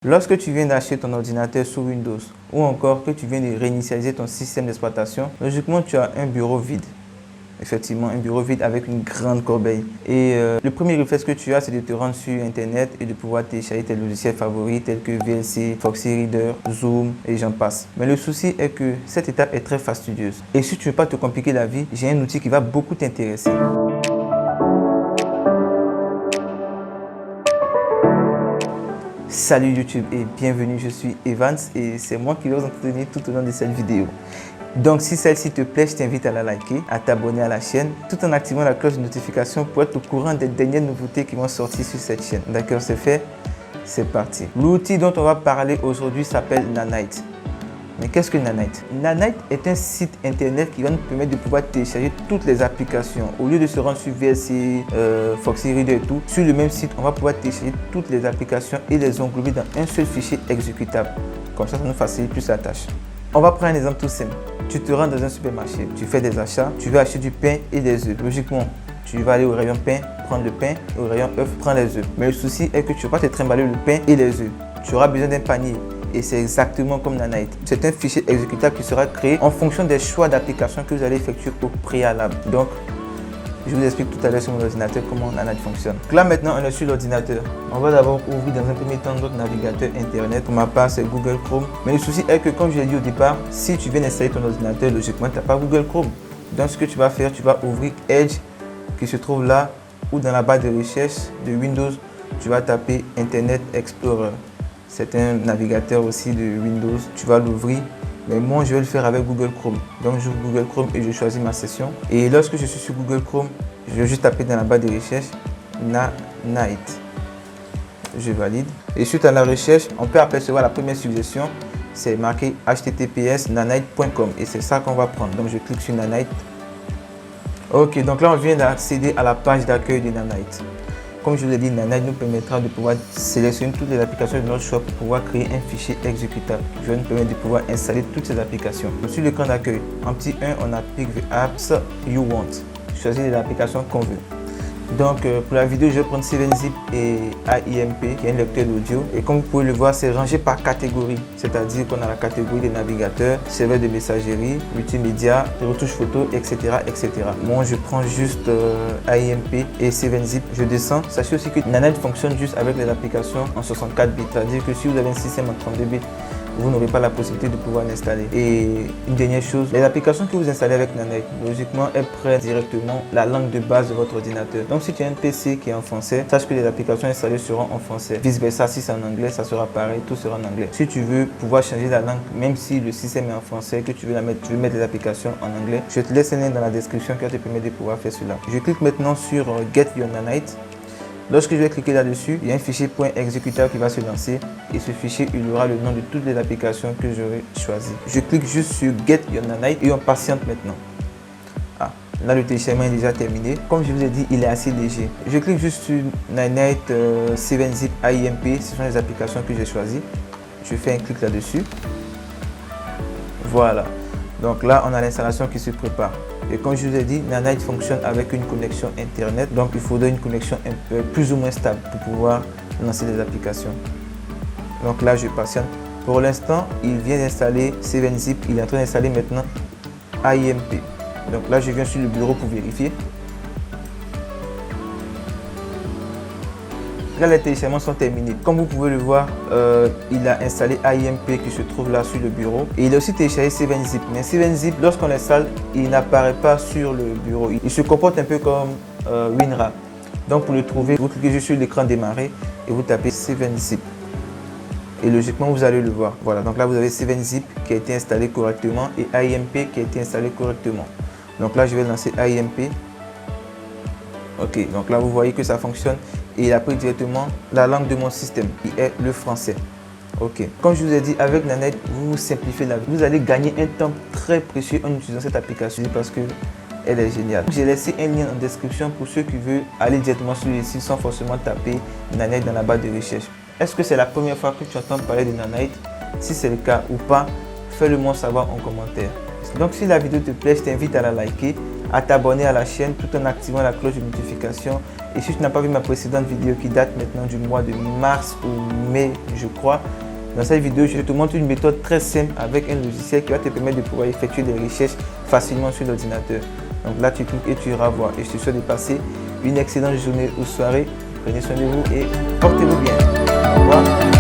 Lorsque tu viens d'acheter ton ordinateur sous Windows ou encore que tu viens de réinitialiser ton système d'exploitation, logiquement tu as un bureau vide. Effectivement, un bureau vide avec une grande corbeille. Et le premier réflexe que tu as, c'est de te rendre sur Internet et de pouvoir télécharger tes logiciels favoris tels que VLC, Foxy Reader, Zoom et j'en passe. Mais le souci est que cette étape est très fastidieuse. Et si tu ne veux pas te compliquer la vie, j'ai un outil qui va beaucoup t'intéresser. Salut YouTube et bienvenue, je suis Evans et c'est moi qui vais vous entretenir tout au long de cette vidéo. Donc si celle-ci te plaît, je t'invite à la liker, à t'abonner à la chaîne, tout en activant la cloche de notification pour être au courant des dernières nouveautés qui vont sortir sur cette chaîne. D'accord, c'est fait? C'est parti. L'outil dont on va parler aujourd'hui s'appelle Nanite. Mais qu'est-ce que Nanite? Nanite est un site internet qui va nous permettre de pouvoir télécharger toutes les applications. Au lieu de se rendre sur VLC, Foxy Reader et tout, sur le même site, on va pouvoir télécharger toutes les applications et les englober dans un seul fichier exécutable. Comme ça nous facilite plus la tâche. On va prendre un exemple tout simple. Tu te rends dans un supermarché, tu fais des achats, tu veux acheter du pain et des œufs. Logiquement, tu vas aller au rayon pain, prendre le pain, et au rayon œufs, prendre les œufs. Mais le souci est que tu ne vas pas te trimballer le pain et les œufs. Tu auras besoin d'un panier. Et c'est exactement comme Nanite. C'est un fichier exécutable qui sera créé en fonction des choix d'application que vous allez effectuer au préalable. Donc, je vous explique tout à l'heure sur mon ordinateur comment Nanite fonctionne. Donc là, maintenant, on est sur l'ordinateur. On va d'abord ouvrir dans un premier temps notre navigateur Internet. Pour ma part, c'est Google Chrome. Mais le souci est que, comme je l'ai dit au départ, si tu viens d'installer ton ordinateur, logiquement, tu n'as pas Google Chrome. Donc, ce que tu vas faire, tu vas ouvrir Edge qui se trouve là ou dans la barre de recherche de Windows, tu vas taper Internet Explorer. C'est un navigateur aussi de Windows. Tu vas l'ouvrir. Mais moi, je vais le faire avec Google Chrome. Donc, j'ouvre Google Chrome et je choisis ma session. Et lorsque je suis sur Google Chrome, je vais juste taper dans la barre de recherche Nanite. Je valide. Et suite à la recherche, on peut apercevoir la première suggestion. C'est marqué https://nanite.com. Et c'est ça qu'on va prendre. Donc, je clique sur Nanite. Ok, donc là, on vient d'accéder à la page d'accueil de Nanite. Comme je vous l'ai dit, Nanite nous permettra de pouvoir sélectionner toutes les applications de notre choix pour pouvoir créer un fichier exécutable qui va nous permettre de pouvoir installer toutes ces applications. Sur l'écran d'accueil, en petit 1, on a Pick the apps you want. Choisir les applications qu'on veut. Donc pour la vidéo, je vais prendre 7zip et AIMP qui est un lecteur d'audio. Et comme vous pouvez le voir, c'est rangé par catégorie. C'est-à-dire qu'on a la catégorie des navigateurs, serveur de messagerie, multimédia, retouches photos, etc., etc. Moi, je prends juste AIMP et 7zip. Je descends. Sachez aussi que Nanite fonctionne juste avec les applications en 64 bits. C'est-à-dire que si vous avez un système en 32 bits, vous n'aurez pas la possibilité de pouvoir l'installer. Et une dernière chose, les applications que vous installez avec Nanite, logiquement, elles prennent directement la langue de base de votre ordinateur. Donc si tu as un PC qui est en français, sache que les applications installées seront en français. Vice versa, si c'est en anglais, ça sera pareil, tout sera en anglais. Si tu veux pouvoir changer la langue, même si le système est en français, que tu veux mettre les applications en anglais, je te laisse un lien dans la description qui va te permettre de pouvoir faire cela. Je clique maintenant sur Get Your Nanite. Lorsque je vais cliquer là-dessus, il y a un fichier .exécutable qui va se lancer et ce fichier, il aura le nom de toutes les applications que j'aurai choisies. Je clique juste sur Get Your Nanite et on patiente maintenant. Ah, là le téléchargement est déjà terminé. Comme je vous ai dit, il est assez léger. Je clique juste sur Nanite, 7zip, AIMP, ce sont les applications que j'ai choisies. Je fais un clic là-dessus. Voilà. Donc là, on a l'installation qui se prépare. Et comme je vous ai dit, Nanite fonctionne avec une connexion Internet. Donc, il faudrait une connexion plus ou moins stable pour pouvoir lancer des applications. Donc là, je patiente. Pour l'instant, il vient d'installer 7zip. Il est en train d'installer maintenant AIMP. Donc là, je viens sur le bureau pour vérifier. Là, les téléchargements sont terminés. Comme vous pouvez le voir, il a installé AIMP qui se trouve là sur le bureau. Et il a aussi téléchargé 7zip. Mais 7zip, lorsqu'on l'installe, il n'apparaît pas sur le bureau. Il se comporte un peu comme WinRAR. Donc pour le trouver, vous cliquez juste sur l'écran démarrer et vous tapez 7zip. Et logiquement, vous allez le voir. Voilà, donc là, vous avez 7zip qui a été installé correctement et AIMP qui a été installé correctement. Donc là, je vais lancer AIMP. Ok, donc là, vous voyez que ça fonctionne. Et il a pris directement la langue de mon système, qui est le français. Ok. Comme je vous ai dit, avec Nanite, vous simplifiez la vie. Vous allez gagner un temps très précieux en utilisant cette application parce qu'elle est géniale. J'ai laissé un lien en description pour ceux qui veulent aller directement sur le site sans forcément taper Nanite dans la barre de recherche. Est-ce que c'est la première fois que tu entends parler de Nanite? Si c'est le cas ou pas, fais-le moi savoir en commentaire. Donc si la vidéo te plaît, je t'invite à la liker, à t'abonner à la chaîne tout en activant la cloche de notification Et si tu n'as pas vu ma précédente vidéo qui date maintenant du mois de mars ou mai, je crois, dans cette vidéo, je te montre une méthode très simple avec un logiciel qui va te permettre de pouvoir effectuer des recherches facilement sur l'ordinateur. Donc là, tu cliques et tu iras voir. Et je te souhaite de passer une excellente journée ou soirée. Prenez soin de vous et portez-vous bien. Au revoir.